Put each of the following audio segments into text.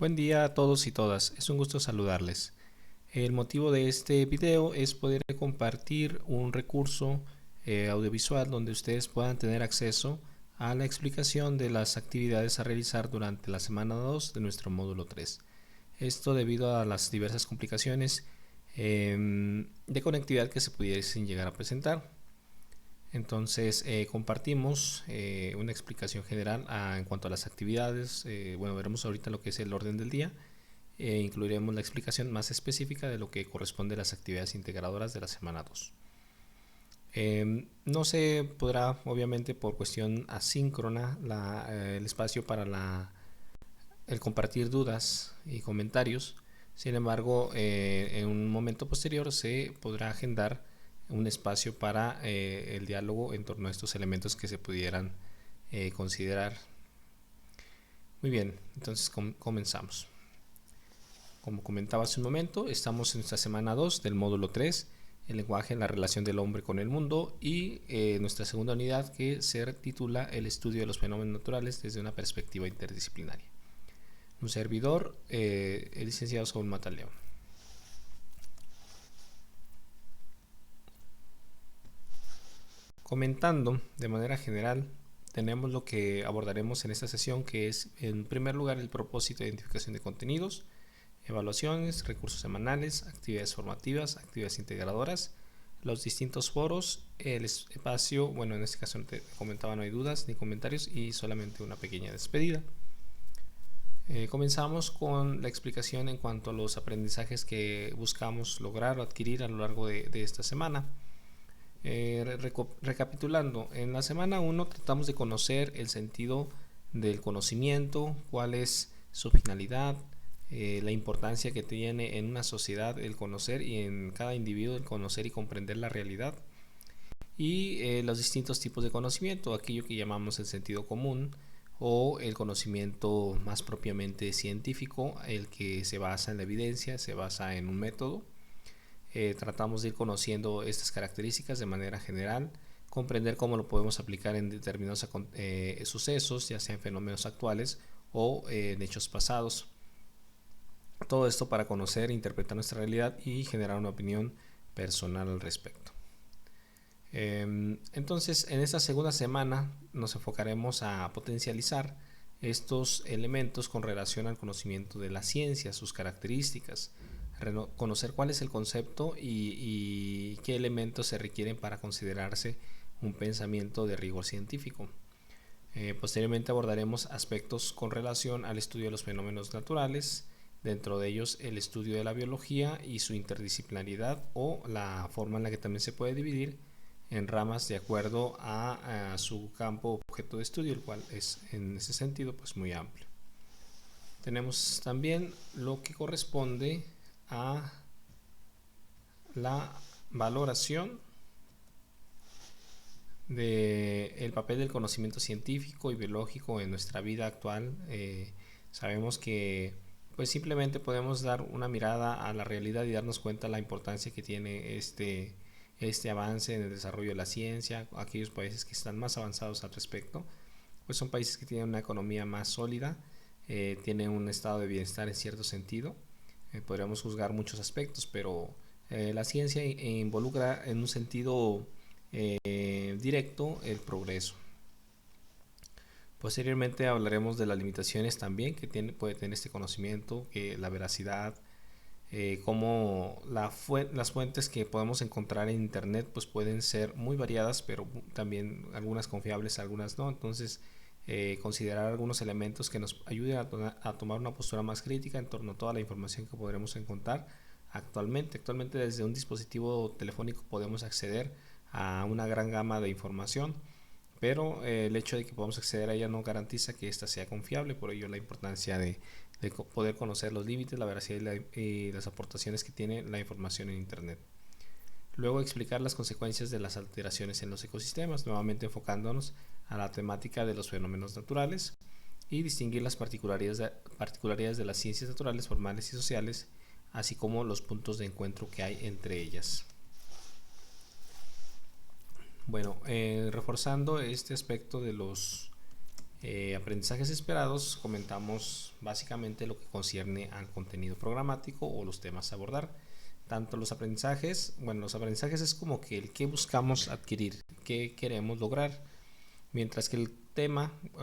Buen día a todos y todas, es un gusto saludarles. El motivo de este video es poder compartir un recurso audiovisual donde ustedes puedan tener acceso a la explicación de las actividades a realizar durante la semana 2 de nuestro módulo 3. Esto debido a las diversas complicaciones de conectividad que se pudiesen llegar a presentar. Entonces compartimos una explicación general en cuanto a las actividades. Bueno, veremos ahorita lo que es el orden del día. Incluiremos la explicación más específica de lo que corresponde a las actividades integradoras de la semana 2. No se podrá, obviamente, por cuestión asíncrona, el espacio para el compartir dudas y comentarios. Sin embargo, en un momento posterior se podrá agendar un espacio para el diálogo en torno a estos elementos que se pudieran considerar. Muy bien, entonces comenzamos. Como comentaba hace un momento, estamos en nuestra semana 2 del módulo 3, el lenguaje en la relación del hombre con el mundo, y nuestra segunda unidad, que se titula el estudio de los fenómenos naturales desde una perspectiva interdisciplinaria. Un servidor, el licenciado Saúl Mataleón. Comentando de manera general, tenemos lo que abordaremos en esta sesión, que es en primer lugar el propósito de identificación de contenidos, evaluaciones, recursos semanales, actividades formativas, actividades integradoras, los distintos foros, el espacio, bueno, en este caso te comentaba, no hay dudas ni comentarios, y solamente una pequeña despedida. Comenzamos con la explicación en cuanto a los aprendizajes que buscamos lograr o adquirir a lo largo de esta semana. Recapitulando, en la semana 1 tratamos de conocer el sentido del conocimiento, cuál es su finalidad, la importancia que tiene en una sociedad el conocer y en cada individuo el conocer y comprender la realidad, y los distintos tipos de conocimiento, aquello que llamamos el sentido común o el conocimiento más propiamente científico, el que se basa en la evidencia, se basa en un método. Tratamos de ir conociendo estas características de manera general, comprender cómo lo podemos aplicar en determinados sucesos, ya sean fenómenos actuales o en hechos pasados. Todo esto para conocer, interpretar nuestra realidad y generar una opinión personal al respecto. Entonces, en esta segunda semana nos enfocaremos a potencializar estos elementos con relación al conocimiento de la ciencia, sus características, conocer cuál es el concepto y qué elementos se requieren para considerarse un pensamiento de rigor científico. Posteriormente abordaremos aspectos con relación al estudio de los fenómenos naturales, dentro de ellos el estudio de la biología y su interdisciplinaridad, o la forma en la que también se puede dividir en ramas de acuerdo a su campo objeto de estudio, el cual es en ese sentido pues muy amplio. Tenemos también lo que corresponde a la valoración del papel del conocimiento científico y biológico en nuestra vida actual. Sabemos que pues simplemente podemos dar una mirada a la realidad y darnos cuenta de la importancia que tiene este avance en el desarrollo de la ciencia. Aquellos países que están más avanzados al respecto pues son países que tienen una economía más sólida, tienen un estado de bienestar en cierto sentido. Podríamos juzgar muchos aspectos, pero la ciencia involucra en un sentido directo el progreso. Posteriormente hablaremos de las limitaciones también que puede tener este conocimiento, la veracidad, cómo las fuentes que podemos encontrar en internet pues pueden ser muy variadas, pero también algunas confiables, algunas no. Entonces considerar algunos elementos que nos ayuden a tomar una postura más crítica en torno a toda la información que podremos encontrar actualmente. Actualmente desde un dispositivo telefónico podemos acceder a una gran gama de información, pero el hecho de que podamos acceder a ella no garantiza que ésta sea confiable. Por ello la importancia de poder conocer los límites, la veracidad y las aportaciones que tiene la información en internet. Luego explicar las consecuencias de las alteraciones en los ecosistemas, nuevamente enfocándonos a la temática de los fenómenos naturales, y distinguir las particularidades de las ciencias naturales, formales y sociales, así como los puntos de encuentro que hay entre ellas. Bueno, reforzando este aspecto de los aprendizajes esperados, comentamos básicamente lo que concierne al contenido programático o los temas a abordar. Tanto los aprendizajes es como que el que buscamos adquirir, qué queremos lograr, mientras que el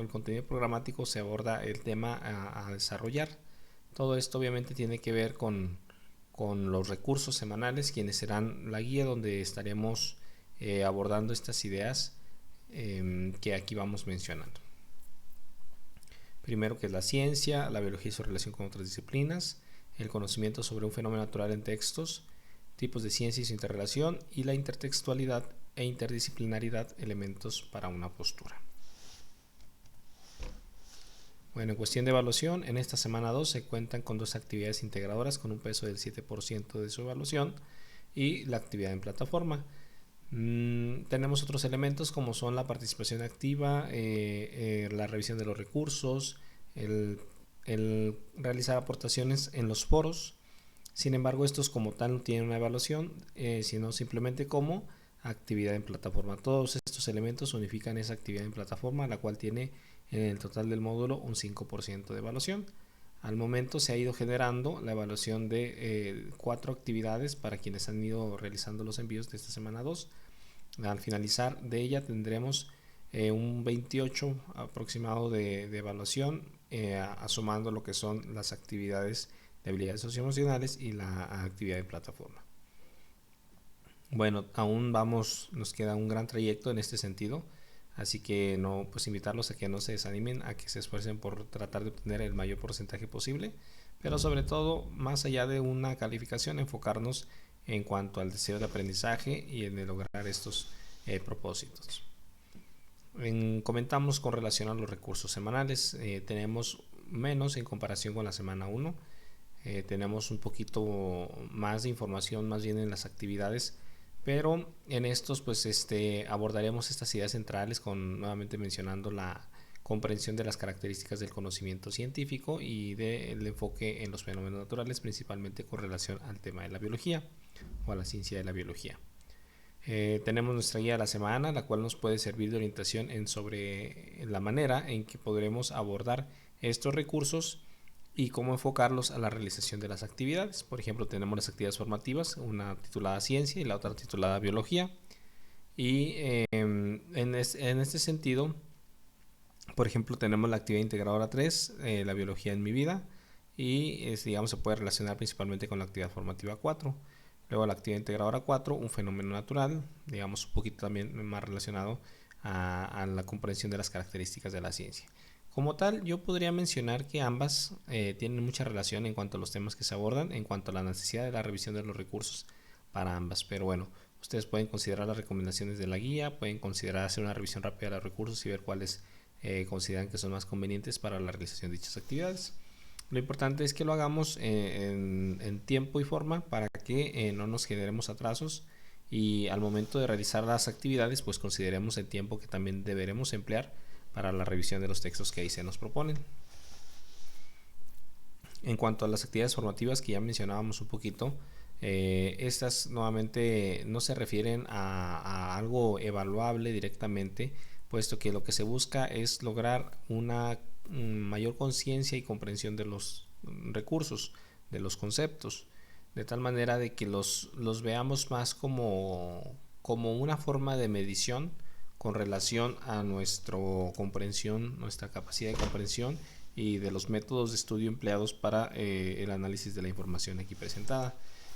contenido programático se aborda el tema a desarrollar. Todo esto obviamente tiene que ver con los recursos semanales, quienes serán la guía donde estaremos abordando estas ideas que aquí vamos mencionando. Primero, que es la ciencia, la biología y su relación con otras disciplinas, el conocimiento sobre un fenómeno natural en textos, tipos de ciencia y su interrelación, y la intertextualidad e interdisciplinaridad, elementos para una postura. Bueno, en cuestión de evaluación, en esta semana 2 se cuentan con 2 actividades integradoras con un peso del 7% de su evaluación y la actividad en plataforma. Tenemos otros elementos como son la participación activa, la revisión de los recursos, el realizar aportaciones en los foros. Sin embargo, estos como tal no tienen una evaluación, sino simplemente como actividad en plataforma. Todos estos elementos unifican esa actividad en plataforma, la cual tiene en el total del módulo un 5% de evaluación. Al momento se ha ido generando la evaluación de 4 actividades para quienes han ido realizando los envíos de esta semana 2. Al finalizar de ella tendremos un 28 aproximado de evaluación, sumando lo que son las actividades de habilidades socioemocionales y la actividad de plataforma. Bueno, aún nos queda un gran trayecto en este sentido, así que invitarlos a que no se desanimen, a que se esfuercen por tratar de obtener el mayor porcentaje posible, pero sobre todo, más allá de una calificación, enfocarnos en cuanto al deseo de aprendizaje y en lograr estos propósitos. Comentamos con relación a los recursos semanales, tenemos menos en comparación con la semana 1, tenemos un poquito más de información más bien en las actividades, pero en estos abordaremos estas ideas centrales nuevamente mencionando la comprensión de las características del conocimiento científico y del enfoque en los fenómenos naturales, principalmente con relación al tema de la biología o a la ciencia de la biología. Tenemos nuestra guía de la semana, la cual nos puede servir de orientación sobre la manera en que podremos abordar estos recursos y cómo enfocarlos a la realización de las actividades. Por ejemplo, tenemos las actividades formativas, una titulada ciencia y la otra titulada biología. Y en este sentido, por ejemplo, tenemos la actividad integradora 3, la biología en mi vida, y se puede relacionar principalmente con la actividad formativa 4. Luego la actividad integradora 4, un fenómeno natural, un poquito también más relacionado a la comprensión de las características de la ciencia. Como tal, yo podría mencionar que ambas tienen mucha relación en cuanto a los temas que se abordan, en cuanto a la necesidad de la revisión de los recursos para ambas. Pero bueno, ustedes pueden considerar las recomendaciones de la guía, pueden considerar hacer una revisión rápida de los recursos y ver cuáles consideran que son más convenientes para la realización de dichas actividades. Lo importante es que lo hagamos en tiempo y forma para que no nos generemos atrasos, y al momento de realizar las actividades pues consideremos el tiempo que también deberemos emplear para la revisión de los textos que ahí se nos proponen. En cuanto a las actividades formativas que ya mencionábamos un poquito, estas nuevamente no se refieren a algo evaluable directamente, puesto que lo que se busca es lograr una mayor conciencia y comprensión de los recursos, de los conceptos, de tal manera de que los veamos más como una forma de medición con relación a nuestra comprensión, nuestra capacidad de comprensión y de los métodos de estudio empleados para el análisis de la información aquí presentada.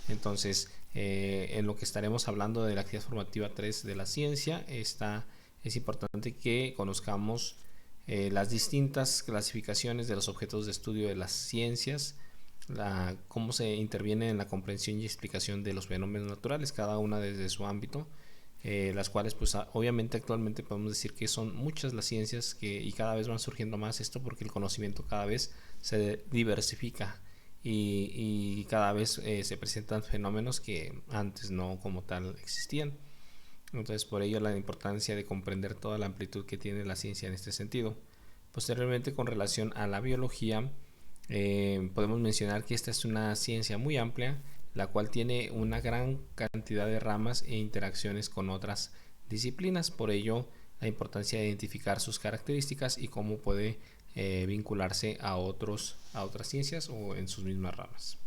Entonces, en lo que estaremos hablando de la actividad formativa 3 de la ciencia, es importante que conozcamos las distintas clasificaciones de los objetos de estudio de las ciencias, cómo se interviene en la comprensión y explicación de los fenómenos naturales, cada una desde su ámbito, las cuales pues obviamente actualmente podemos decir que son muchas las ciencias y cada vez van surgiendo más, esto porque el conocimiento cada vez se diversifica y cada vez se presentan fenómenos que antes no como tal existían. Entonces, por ello la importancia de comprender toda la amplitud que tiene la ciencia en este sentido. Posteriormente, con relación a la biología, podemos mencionar que esta es una ciencia muy amplia, la cual tiene una gran cantidad de ramas e interacciones con otras disciplinas. Por ello, la importancia de identificar sus características y cómo puede vincularse a otras ciencias o en sus mismas ramas.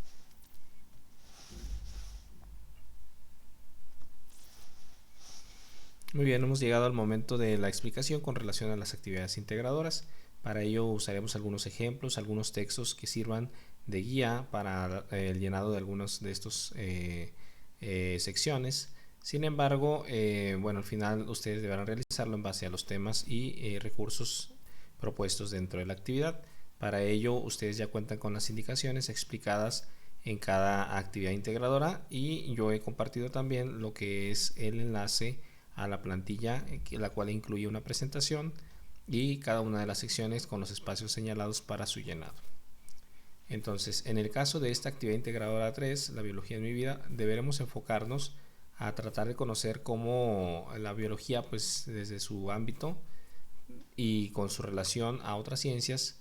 Muy bien, hemos llegado al momento de la explicación con relación a las actividades integradoras. Para ello usaremos algunos ejemplos, algunos textos que sirvan de guía para el llenado de algunas de estas secciones. Sin embargo, bueno, al final ustedes deberán realizarlo en base a los temas y recursos propuestos dentro de la actividad. Para ello, ustedes ya cuentan con las indicaciones explicadas en cada actividad integradora y yo he compartido también lo que es el enlace a la plantilla, la cual incluye una presentación y cada una de las secciones con los espacios señalados para su llenado. Entonces, en el caso de esta actividad integradora 3, la biología en mi vida, deberemos enfocarnos a tratar de conocer cómo la biología, pues desde su ámbito y con su relación a otras ciencias,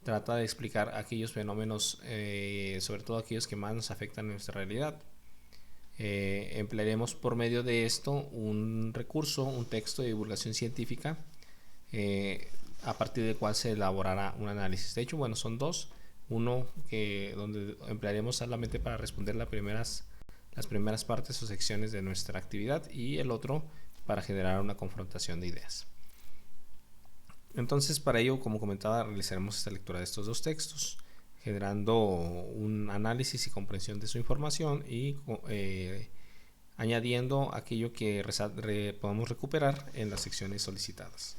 trata de explicar aquellos fenómenos, sobre todo aquellos que más nos afectan en nuestra realidad. Emplearemos por medio de esto un recurso, un texto de divulgación científica, a partir del cual se elaborará un análisis. De hecho, bueno, son dos. Uno donde emplearemos solamente para responder las primeras partes o secciones de nuestra actividad, y el otro para generar una confrontación de ideas. Entonces, para ello, como comentaba, realizaremos esta lectura de estos dos textos, generando un análisis y comprensión de su información y añadiendo aquello que podamos recuperar en las secciones solicitadas.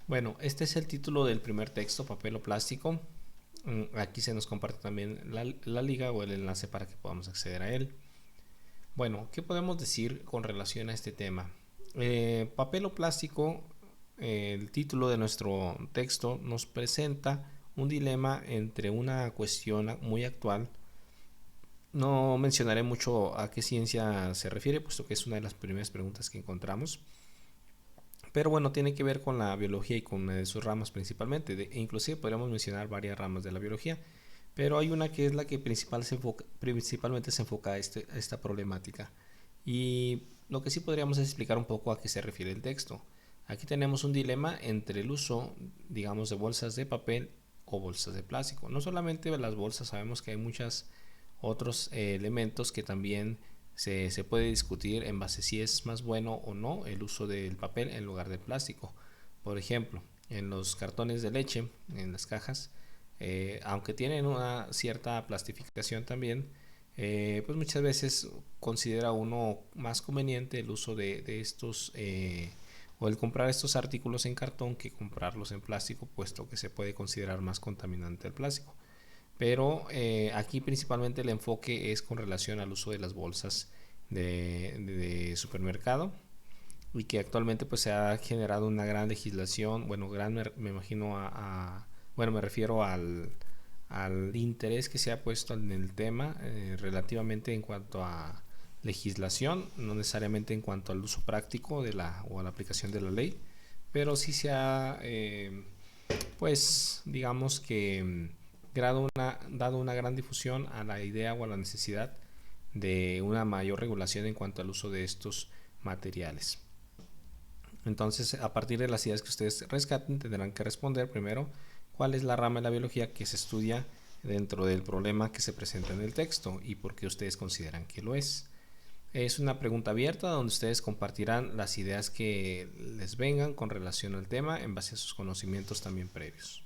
Bueno, este es el título del primer texto, papel o plástico. Aquí se nos comparte también la liga o el enlace para que podamos acceder a él. Bueno, ¿qué podemos decir con relación a este tema? Papel o plástico, el título de nuestro texto nos presenta un dilema entre una cuestión muy actual. No mencionaré mucho a qué ciencia se refiere, puesto que es una de las primeras preguntas que encontramos. Pero bueno, tiene que ver con la biología y con una de sus ramas principalmente. Inclusive podríamos mencionar varias ramas de la biología, pero hay una que es la que principalmente se enfoca a esta problemática. Y lo que sí podríamos es explicar un poco a qué se refiere el texto. Aquí tenemos un dilema entre el uso, digamos, de bolsas de papel o bolsas de plástico. No solamente las bolsas, sabemos que hay muchos otros elementos que también se puede discutir en base a si es más bueno o no el uso del papel en lugar del plástico. Por ejemplo, en los cartones de leche, en las cajas, aunque tienen una cierta plastificación también, pues muchas veces considera uno más conveniente el uso de estos o el comprar estos artículos en cartón que comprarlos en plástico, puesto que se puede considerar más contaminante el plástico. Pero aquí principalmente el enfoque es con relación al uso de las bolsas de supermercado, y que actualmente pues se ha generado una gran legislación. Bueno, me imagino bueno, me refiero al interés que se ha puesto en el tema, relativamente en cuanto a legislación, no necesariamente en cuanto al uso práctico o a la aplicación de la ley, pero sí se ha pues digamos que dado una gran difusión a la idea o a la necesidad de una mayor regulación en cuanto al uso de estos materiales. Entonces, a partir de las ideas que ustedes rescaten, tendrán que responder primero cuál es la rama de la biología que se estudia dentro del problema que se presenta en el texto y por qué ustedes consideran que lo es. Es una pregunta abierta donde ustedes compartirán las ideas que les vengan con relación al tema en base a sus conocimientos también previos.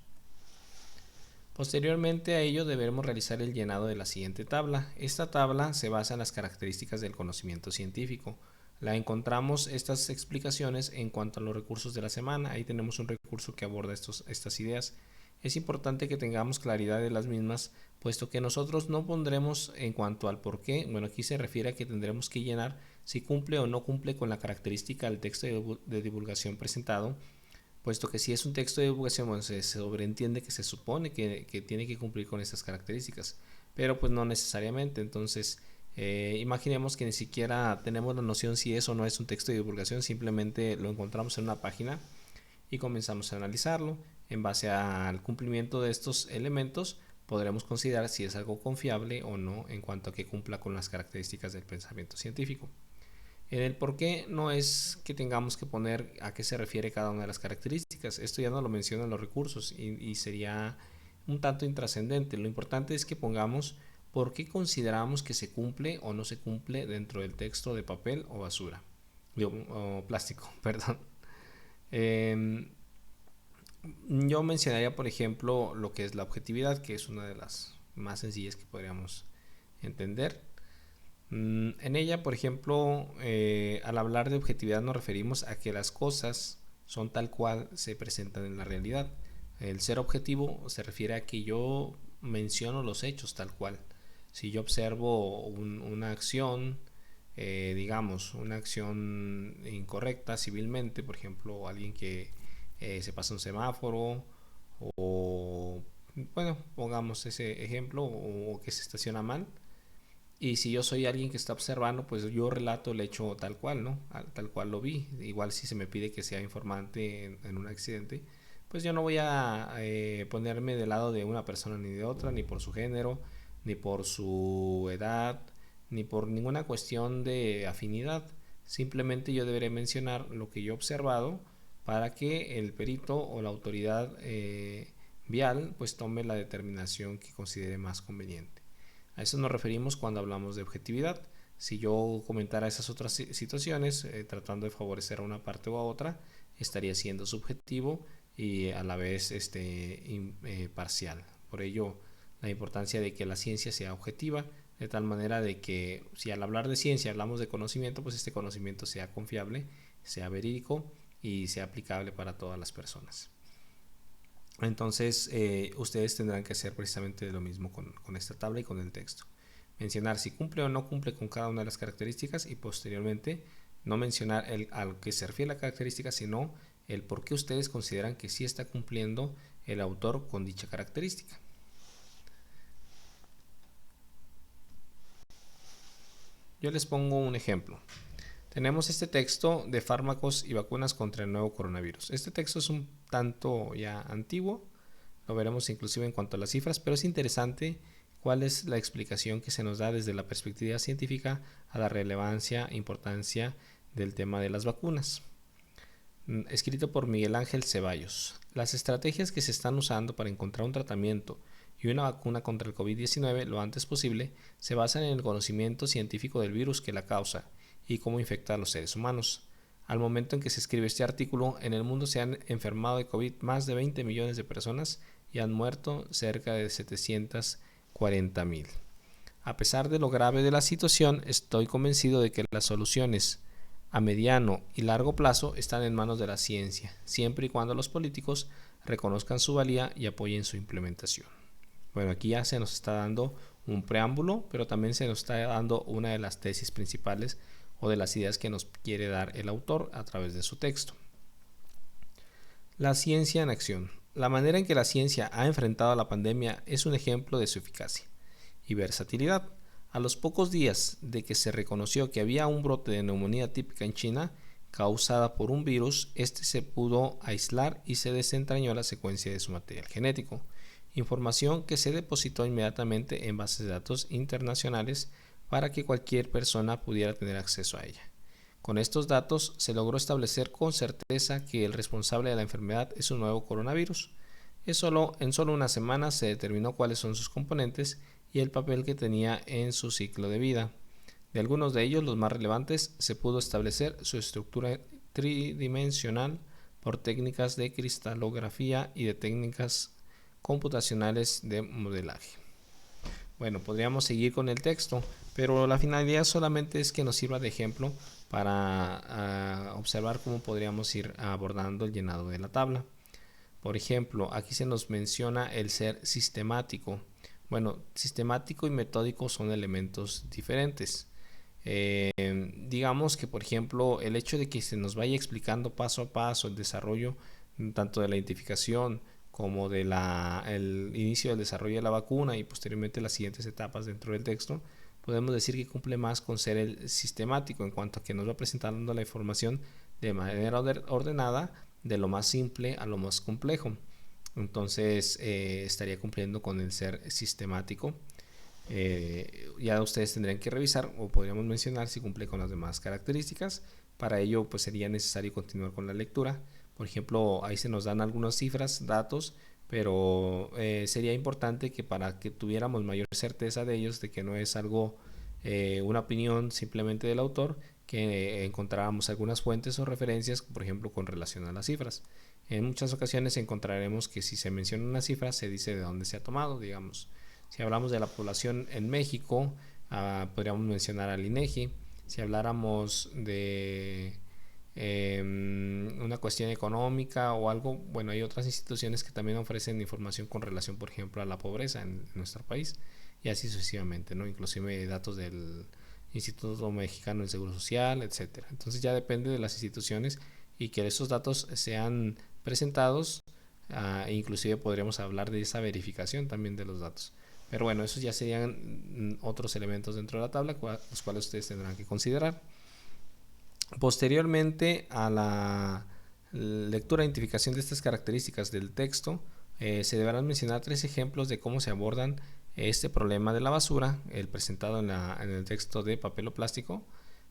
Posteriormente a ello deberemos realizar el llenado de la siguiente tabla. Esta tabla se basa en las características del conocimiento científico. La encontramos estas explicaciones en cuanto a los recursos de la semana. Ahí tenemos un recurso que aborda estas ideas. Es importante que tengamos claridad de las mismas, puesto que nosotros no pondremos en cuanto al por qué. Bueno, aquí se refiere a que tendremos que llenar si cumple o no cumple con la característica del texto de divulgación presentado, puesto que si es un texto de divulgación, bueno, se sobreentiende que se supone que tiene que cumplir con estas características, pero pues no necesariamente. Entonces, imaginemos que ni siquiera tenemos la noción si es o no es un texto de divulgación, simplemente lo encontramos en una página y comenzamos a analizarlo. En base al cumplimiento de estos elementos, podremos considerar si es algo confiable o no en cuanto a que cumpla con las características del pensamiento científico. En el por qué no es que tengamos que poner a qué se refiere cada una de las características. Esto ya no lo mencionan los recursos y sería un tanto intrascendente. Lo importante es que pongamos por qué consideramos que se cumple o no se cumple dentro del texto de papel o basura. O plástico, perdón. Eh, yo mencionaría, por ejemplo, lo que es la objetividad, que es una de las más sencillas que podríamos entender. En ella, por ejemplo, al hablar de objetividad nos referimos a que las cosas son tal cual se presentan en la realidad. El ser objetivo se refiere a que yo menciono los hechos tal cual. Si yo observo una acción, digamos, una acción incorrecta civilmente, por ejemplo, alguien que se pasa un semáforo o, bueno, pongamos ese ejemplo, o que se estaciona mal, y si yo soy alguien que está observando, pues yo relato el hecho tal cual, ¿no? Tal cual lo vi. Igual si se me pide que sea informante en un accidente, pues yo no voy a ponerme del lado de una persona ni de otra, ni por su género, ni por su edad, ni por ninguna cuestión de afinidad. Simplemente yo deberé mencionar lo que yo he observado para que el perito o la autoridad vial pues tome la determinación que considere más conveniente. A eso nos referimos cuando hablamos de objetividad. Si yo comentara esas otras situaciones, tratando de favorecer a una parte o a otra, estaría siendo subjetivo y a la vez parcial. Por ello, la importancia de que la ciencia sea objetiva, de tal manera de que si al hablar de ciencia hablamos de conocimiento, pues este conocimiento sea confiable, sea verídico y sea aplicable para todas las personas. Entonces ustedes tendrán que hacer precisamente lo mismo con esta tabla y con el texto. Mencionar si cumple o no cumple con cada una de las características y posteriormente no mencionar a lo que se refiere a la característica, sino el por qué ustedes consideran que sí está cumpliendo el autor con dicha característica. Yo les pongo un ejemplo. Tenemos este texto de fármacos y vacunas contra el nuevo coronavirus. Este texto es un tanto ya antiguo, lo veremos inclusive en cuanto a las cifras, pero es interesante cuál es la explicación que se nos da desde la perspectiva científica a la relevancia e importancia del tema de las vacunas. Escrito por Miguel Ángel Ceballos. Las estrategias que se están usando para encontrar un tratamiento y una vacuna contra el COVID-19 lo antes posible se basan en el conocimiento científico del virus que la causa y cómo infecta a los seres humanos. Al momento en que se escribe este artículo, en el mundo se han enfermado de COVID más de 20 millones de personas y han muerto cerca de 740,000. A pesar de lo grave de la situación, estoy convencido de que las soluciones a mediano y largo plazo están en manos de la ciencia, siempre y cuando los políticos reconozcan su valía y apoyen su implementación. Bueno, aquí ya se nos está dando un preámbulo, pero también se nos está dando una de las tesis principales o de las ideas que nos quiere dar el autor a través de su texto. La ciencia en acción. La manera en que la ciencia ha enfrentado a la pandemia es un ejemplo de su eficacia y versatilidad. A los pocos días de que se reconoció que había un brote de neumonía típica en China causada por un virus, este se pudo aislar y se desentrañó la secuencia de su material genético, información que se depositó inmediatamente en bases de datos internacionales para que cualquier persona pudiera tener acceso a ella. Con estos datos se logró establecer con certeza que el responsable de la enfermedad es un nuevo coronavirus. En solo una semana se determinó cuáles son sus componentes y el papel que tenía en su ciclo de vida. De algunos de ellos, los más relevantes, se pudo establecer su estructura tridimensional por técnicas de cristalografía y de técnicas computacionales de modelaje. Bueno, podríamos seguir con el texto, pero la finalidad solamente es que nos sirva de ejemplo para observar cómo podríamos ir abordando el llenado de la tabla. Por ejemplo, aquí se nos menciona el ser sistemático. Bueno, sistemático y metódico son elementos diferentes. Digamos que, por ejemplo, el hecho de que se nos vaya explicando paso a paso el desarrollo tanto de la identificación como de el inicio del desarrollo de la vacuna y posteriormente las siguientes etapas dentro del texto, podemos decir que cumple más con ser el sistemático en cuanto a que nos va presentando la información de manera ordenada de lo más simple a lo más complejo. Entonces estaría cumpliendo con el ser sistemático. Ya ustedes tendrían que revisar o podríamos mencionar si cumple con las demás características. Para ello pues sería necesario continuar con la lectura. Por ejemplo, ahí se nos dan algunas cifras, datos, pero sería importante que para que tuviéramos mayor certeza de ellos, de que no es algo, una opinión simplemente del autor, que encontráramos algunas fuentes o referencias, por ejemplo, con relación a las cifras. En muchas ocasiones encontraremos que si se menciona una cifra, se dice de dónde se ha tomado, digamos. Si hablamos de la población en México, podríamos mencionar al INEGI. Si habláramos de una cuestión económica o algo, bueno, hay otras instituciones que también ofrecen información con relación, por ejemplo, a la pobreza en nuestro país y así sucesivamente, ¿no? Inclusive datos del Instituto Mexicano del Seguro Social, etcétera. Entonces ya depende de las instituciones y que esos datos sean presentados, inclusive podríamos hablar de esa verificación también de los datos. Pero bueno, esos ya serían otros elementos dentro de la tabla, los cuales ustedes tendrán que considerar. Posteriormente a la lectura e identificación de estas características del texto, se deberán mencionar 3 ejemplos de cómo se abordan este problema de la basura, el presentado en el texto de papel o plástico,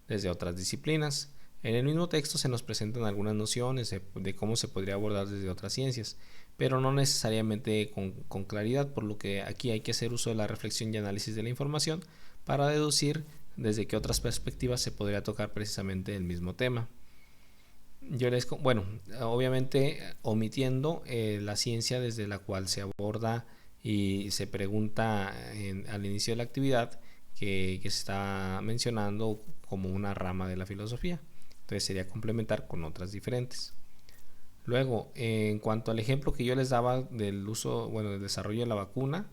desde otras disciplinas. En el mismo texto se nos presentan algunas nociones de cómo se podría abordar desde otras ciencias, pero no necesariamente con claridad, por lo que aquí hay que hacer uso de la reflexión y análisis de la información para deducir desde qué otras perspectivas se podría tocar precisamente el mismo tema. Bueno, obviamente omitiendo la ciencia desde la cual se aborda y se pregunta al inicio de la actividad que se está mencionando como una rama de la filosofía. Entonces sería complementar con otras diferentes. Luego, en cuanto al ejemplo que yo les daba del uso, bueno, del desarrollo de la vacuna,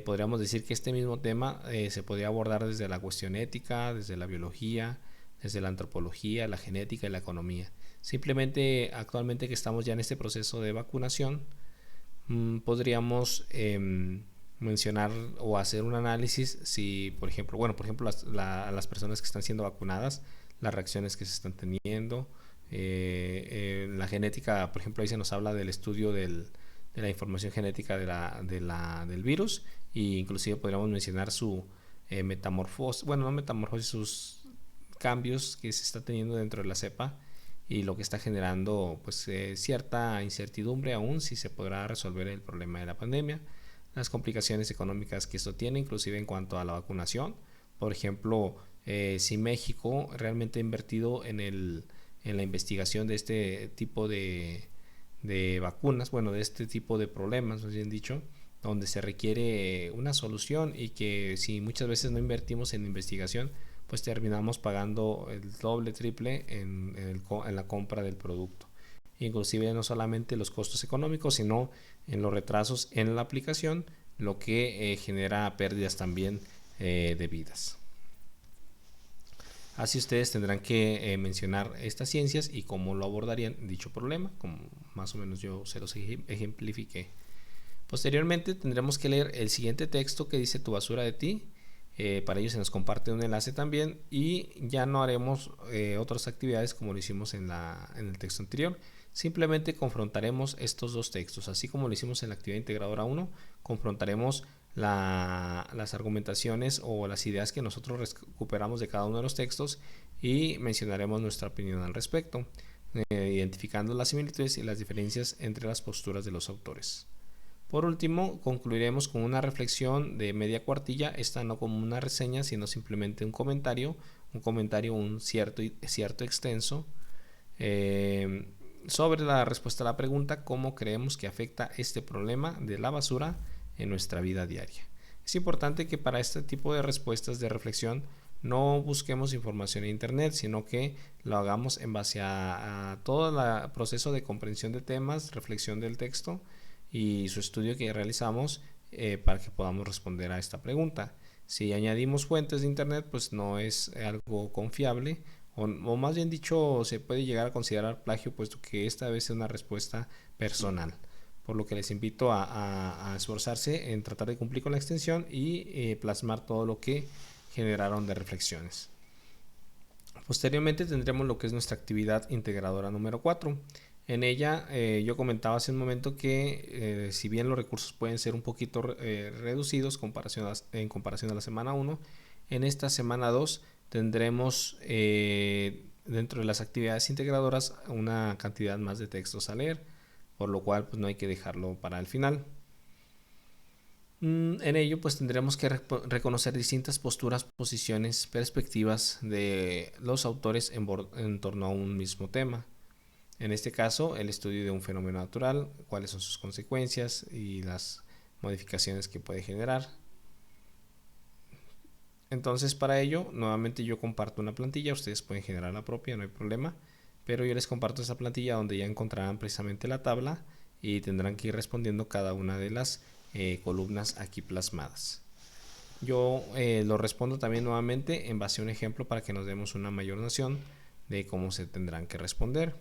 podríamos decir que este mismo tema se podría abordar desde la cuestión ética, desde la biología, desde la antropología, la genética y la economía. Simplemente actualmente que estamos ya en este proceso de vacunación, podríamos mencionar o hacer un análisis si, por ejemplo, las personas que están siendo vacunadas, las reacciones que se están teniendo, la genética, por ejemplo, ahí se nos habla del estudio de la información genética del virus e inclusive podríamos mencionar su metamorfosis, bueno, no metamorfosis, sus cambios que se está teniendo dentro de la cepa y lo que está generando pues cierta incertidumbre aún si se podrá resolver el problema de la pandemia, las complicaciones económicas que esto tiene, inclusive en cuanto a la vacunación. Por ejemplo, si México realmente ha invertido en la investigación de este tipo de vacunas, bueno, de este tipo de problemas, más bien dicho, donde se requiere una solución y que si muchas veces no invertimos en investigación, pues terminamos pagando el doble, triple en la compra del producto. Inclusive no solamente los costos económicos, sino en los retrasos en la aplicación, lo que genera pérdidas también de vidas. Así ustedes tendrán que mencionar estas ciencias y cómo lo abordarían dicho problema, como más o menos yo se los ejemplifiqué. Posteriormente tendremos que leer el siguiente texto que dice Tu basura de ti. Para ello se nos comparte un enlace también y ya no haremos otras actividades como lo hicimos en el texto anterior. Simplemente confrontaremos estos dos textos, así como lo hicimos en la actividad integradora 1, confrontaremos las argumentaciones o las ideas que nosotros recuperamos de cada uno de los textos y mencionaremos nuestra opinión al respecto, identificando las similitudes y las diferencias entre las posturas de los autores. Por último, concluiremos con una reflexión de media cuartilla, esta no como una reseña, sino simplemente un comentario cierto extenso, sobre la respuesta a la pregunta cómo creemos que afecta este problema de la basura en nuestra vida diaria. Es importante que para este tipo de respuestas de reflexión no busquemos información en internet, sino que lo hagamos en base a todo el proceso de comprensión de temas, reflexión del texto y su estudio que realizamos para que podamos responder a esta pregunta. Si añadimos fuentes de internet, pues no es algo confiable, o más bien dicho, se puede llegar a considerar plagio, puesto que esta debe ser una respuesta personal. Por lo que les invito a esforzarse en tratar de cumplir con la extensión y plasmar todo lo que generaron de reflexiones. Posteriormente tendremos lo que es nuestra actividad integradora número 4. En ella yo comentaba hace un momento que si bien los recursos pueden ser un poquito reducidos en comparación a la semana 1, en esta semana 2 tendremos dentro de las actividades integradoras una cantidad más de textos a leer, por lo cual pues no hay que dejarlo para el final. En ello pues tendremos que reconocer distintas posturas, posiciones, perspectivas de los autores en torno a un mismo tema. En este caso, el estudio de un fenómeno natural, cuáles son sus consecuencias y las modificaciones que puede generar. Entonces, para ello, nuevamente yo comparto una plantilla, ustedes pueden generar la propia, no hay problema, pero yo les comparto esa plantilla donde ya encontrarán precisamente la tabla y tendrán que ir respondiendo cada una de las columnas aquí plasmadas. Yo lo respondo también nuevamente en base a un ejemplo para que nos demos una mayor noción de cómo se tendrán que responder.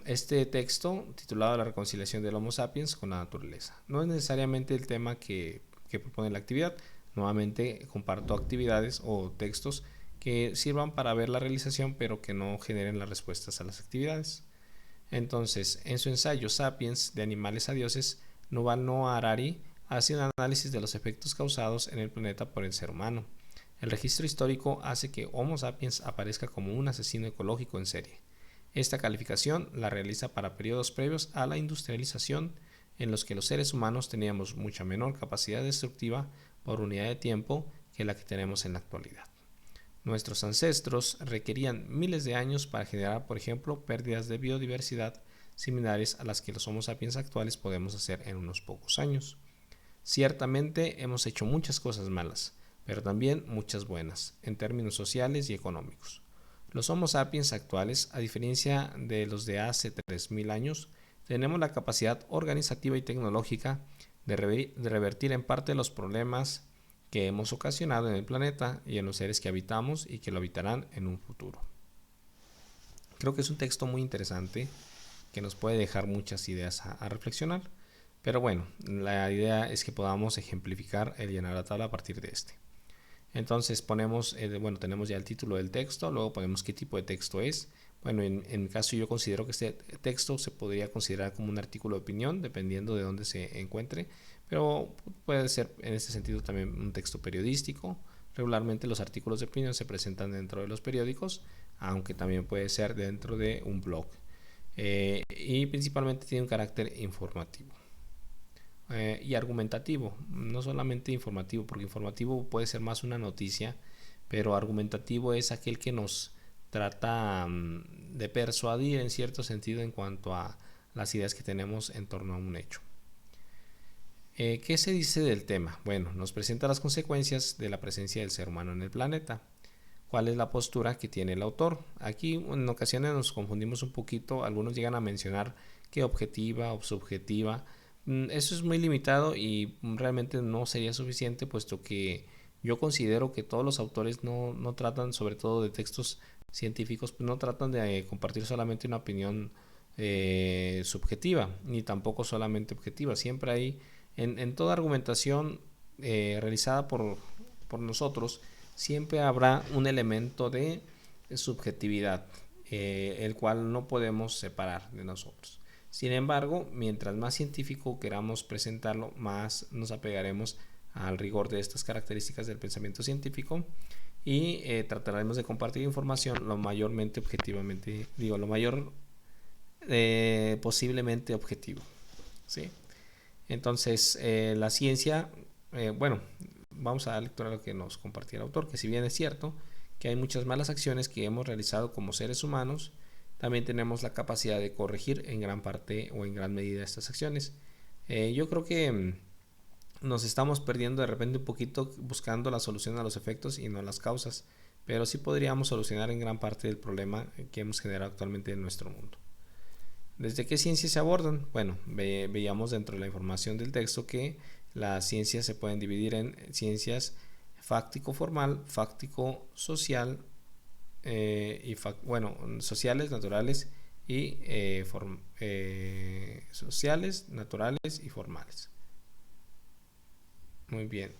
Este texto, titulado La reconciliación del Homo sapiens con la naturaleza, no es necesariamente el tema que propone la actividad. Nuevamente comparto actividades o textos que sirvan para ver la realización, pero que no generen las respuestas a las actividades. Entonces, en su ensayo Sapiens, de animales a dioses, Yuval Noah Harari hace un análisis de los efectos causados en el planeta por el ser humano. El registro histórico hace que Homo sapiens aparezca como un asesino ecológico en serie. Esta calificación la realiza para periodos previos a la industrialización, en los que los seres humanos teníamos mucha menor capacidad destructiva por unidad de tiempo que la que tenemos en la actualidad. Nuestros ancestros requerían miles de años para generar, por ejemplo, pérdidas de biodiversidad similares a las que los Homo sapiens actuales podemos hacer en unos pocos años. Ciertamente hemos hecho muchas cosas malas, pero también muchas buenas, en términos sociales y económicos. Los Homo sapiens actuales, a diferencia de los de hace 3000 años, tenemos la capacidad organizativa y tecnológica de revertir en parte los problemas que hemos ocasionado en el planeta y en los seres que habitamos y que lo habitarán en un futuro. Creo que es un texto muy interesante que nos puede dejar muchas ideas a reflexionar, pero bueno, la idea es que podamos ejemplificar el llenar la tabla a partir de este. Entonces ponemos, bueno, tenemos ya el título del texto, luego ponemos qué tipo de texto es. Bueno, en mi caso yo considero que este texto se podría considerar como un artículo de opinión, dependiendo de dónde se encuentre, pero puede ser en este sentido también un texto periodístico. Regularmente los artículos de opinión se presentan dentro de los periódicos, aunque también puede ser dentro de un blog. Y principalmente tiene un carácter informativo. Y argumentativo, no solamente informativo, porque informativo puede ser más una noticia, pero argumentativo es aquel que nos trata de persuadir en cierto sentido en cuanto a las ideas que tenemos en torno a un hecho. ¿Qué se dice del tema? Bueno, nos presenta las consecuencias de la presencia del ser humano en el planeta. ¿Cuál es la postura que tiene el autor? Aquí en ocasiones nos confundimos un poquito, algunos llegan a mencionar que objetiva o subjetiva. Eso es muy limitado y realmente no sería suficiente, puesto que yo considero que todos los autores no tratan, sobre todo de textos científicos, pues no tratan de compartir solamente una opinión subjetiva, ni tampoco solamente objetiva. Siempre hay, en toda argumentación realizada por nosotros, siempre habrá un elemento de subjetividad, el cual no podemos separar de nosotros. Sin embargo, mientras más científico queramos presentarlo, más nos apegaremos al rigor de estas características del pensamiento científico y trataremos de compartir información lo mayormente objetivamente, digo, lo mayor posiblemente objetivo. ¿Sí? Entonces, la ciencia, bueno, vamos a dar lectura a lo que nos compartía el autor, que si bien es cierto que hay muchas malas acciones que hemos realizado como seres humanos, también tenemos la capacidad de corregir en gran parte o en gran medida estas acciones. Yo creo que nos estamos perdiendo de repente un poquito buscando la solución a los efectos y no las causas, pero sí podríamos solucionar en gran parte el problema que hemos generado actualmente en nuestro mundo. ¿Desde qué ciencias se abordan? Bueno, veíamos dentro de la información del texto que las ciencias se pueden dividir en ciencias fáctico-formal, fáctico-social, bueno, sociales, naturales y sociales, naturales y formales. Muy bien.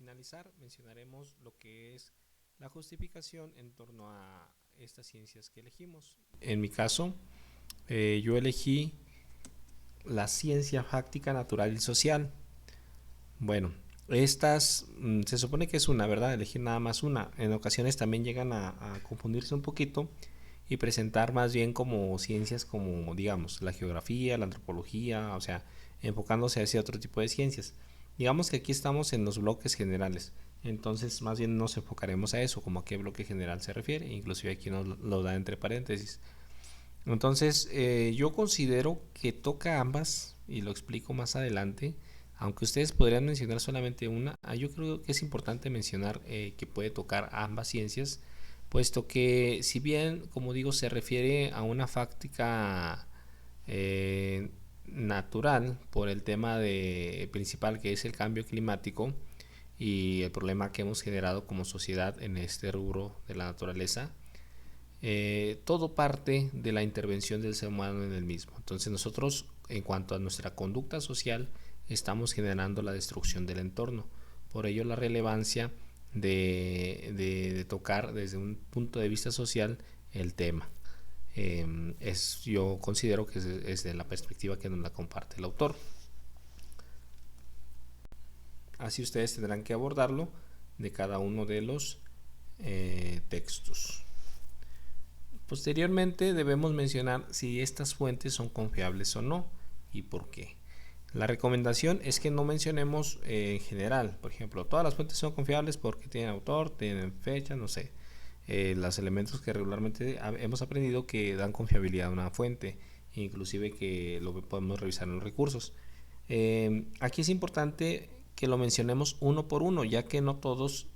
finalizar mencionaremos lo que es la justificación en torno a estas ciencias que elegimos. En mi caso, yo elegí la ciencia fáctica natural y social. Bueno, estas se supone que es una, ¿verdad? Elegir nada más una. En ocasiones también llegan a confundirse un poquito y presentar más bien como ciencias como, digamos, la geografía, la antropología, o sea, enfocándose hacia otro tipo de ciencias. Digamos que aquí estamos en los bloques generales, entonces más bien nos enfocaremos a eso, como a qué bloque general se refiere, inclusive aquí nos lo da entre paréntesis. Entonces, yo considero que toca ambas y lo explico más adelante. Aunque ustedes podrían mencionar solamente una, yo creo que es importante mencionar que puede tocar ambas ciencias, puesto que si bien, como digo, se refiere a una fáctica eh, natural por el tema principal que es el cambio climático y el problema que hemos generado como sociedad en este rubro de la naturaleza, todo parte de la intervención del ser humano en el mismo. Entonces nosotros, en cuanto a nuestra conducta social, estamos generando la destrucción del entorno. Por ello la relevancia de tocar desde un punto de vista social el tema. Yo considero que es de la perspectiva que nos la comparte el autor. Así ustedes tendrán que abordarlo de cada uno de los textos. Posteriormente debemos mencionar si estas fuentes son confiables o no y por qué. La recomendación es que no mencionemos en general, por ejemplo, todas las fuentes son confiables porque tienen autor, tienen fecha, no sé, los elementos que regularmente hemos aprendido que dan confiabilidad a una fuente, inclusive que lo podemos revisar en los recursos. Aquí es importante que lo mencionemos uno por uno, ya que no todos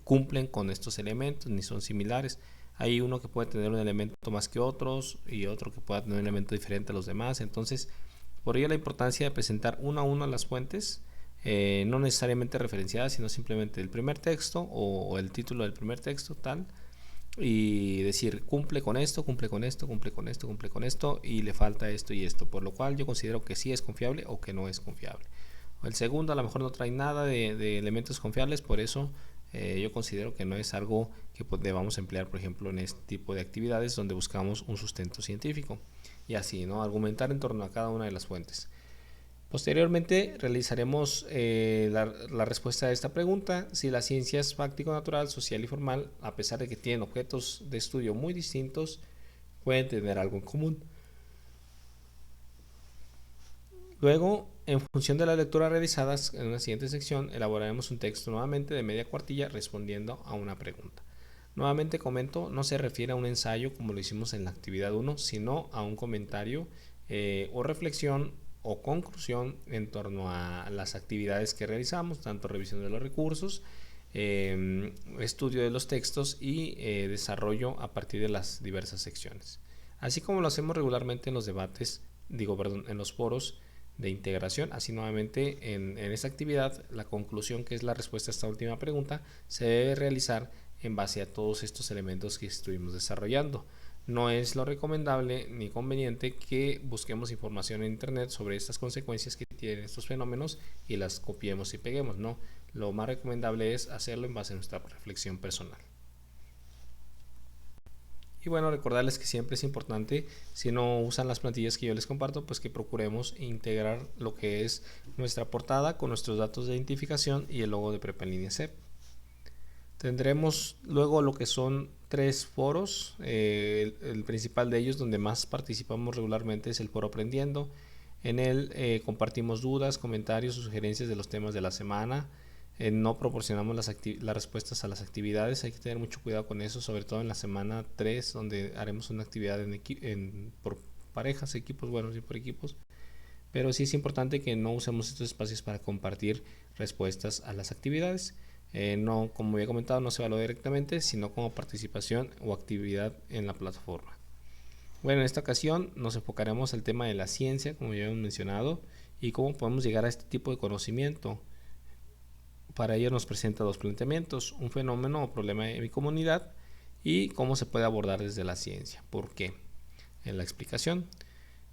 cumplen con estos elementos ni son similares. Hay uno que puede tener un elemento más que otros y otro que pueda tener un elemento diferente a los demás. Entonces, por ello la importancia de presentar uno a uno las fuentes, no necesariamente referenciadas, sino simplemente el primer texto o el título del primer texto, tal, y decir cumple con esto, cumple con esto, cumple con esto, cumple con esto, y le falta esto y esto, por lo cual yo considero que sí es confiable o que no es confiable. El segundo a lo mejor no trae nada de elementos confiables, por eso yo considero que no es algo que debamos emplear, por ejemplo, en este tipo de actividades donde buscamos un sustento científico y así, ¿no? Argumentar en torno a cada una de las fuentes. Posteriormente realizaremos la respuesta a esta pregunta: si la ciencia es fáctico-natural, social y formal, a pesar de que tienen objetos de estudio muy distintos, pueden tener algo en común. Luego, en función de las lecturas realizadas en una siguiente sección, elaboraremos un texto nuevamente de media cuartilla respondiendo a una pregunta. Nuevamente comento, no se refiere a un ensayo como lo hicimos en la actividad 1, sino a un comentario o reflexión o conclusión en torno a las actividades que realizamos, tanto revisión de los recursos, estudio de los textos y desarrollo a partir de las diversas secciones. Así como lo hacemos regularmente en los debates, en los foros de integración. Así nuevamente en esta actividad la conclusión, que es la respuesta a esta última pregunta, se debe realizar en base a todos estos elementos que estuvimos desarrollando. No es lo recomendable ni conveniente que busquemos información en internet sobre estas consecuencias que tienen estos fenómenos y las copiemos y peguemos, no. Lo más recomendable es hacerlo en base a nuestra reflexión personal. Y bueno, recordarles que siempre es importante, si no usan las plantillas que yo les comparto, pues que procuremos integrar lo que es nuestra portada con nuestros datos de identificación y el logo de Prepa en Línea CEP. Tendremos luego lo que son 3 foros. El principal de ellos, donde más participamos regularmente, es el foro Aprendiendo. En él compartimos dudas, comentarios, sugerencias de los temas de la semana. No proporcionamos las respuestas a las actividades. Hay que tener mucho cuidado con eso, sobre todo en la semana 3, donde haremos una actividad por parejas, equipos, bueno, sí, por equipos. Pero sí es importante que no usemos estos espacios para compartir respuestas a las actividades. No, como había comentado, no se evalúa directamente, sino como participación o actividad en la plataforma. Bueno, en esta ocasión nos enfocaremos al tema de la ciencia, como ya hemos mencionado, y cómo podemos llegar a este tipo de conocimiento. Para ello nos presenta 2 planteamientos: un fenómeno o problema en mi comunidad y cómo se puede abordar desde la ciencia. ¿Por qué? En la explicación.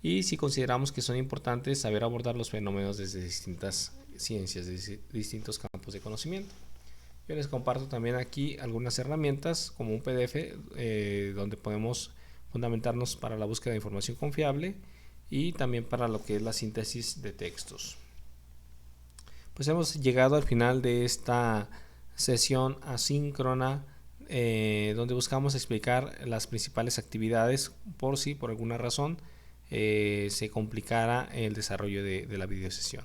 y si consideramos que son importantes saber abordar los fenómenos desde distintas ciencias, desde distintos campos de conocimiento. Yo les comparto también aquí algunas herramientas como un PDF donde podemos fundamentarnos para la búsqueda de información confiable y también para lo que es la síntesis de textos. Pues hemos llegado al final de esta sesión asíncrona donde buscamos explicar las principales actividades por si por alguna razón se complicara el desarrollo de la videosesión.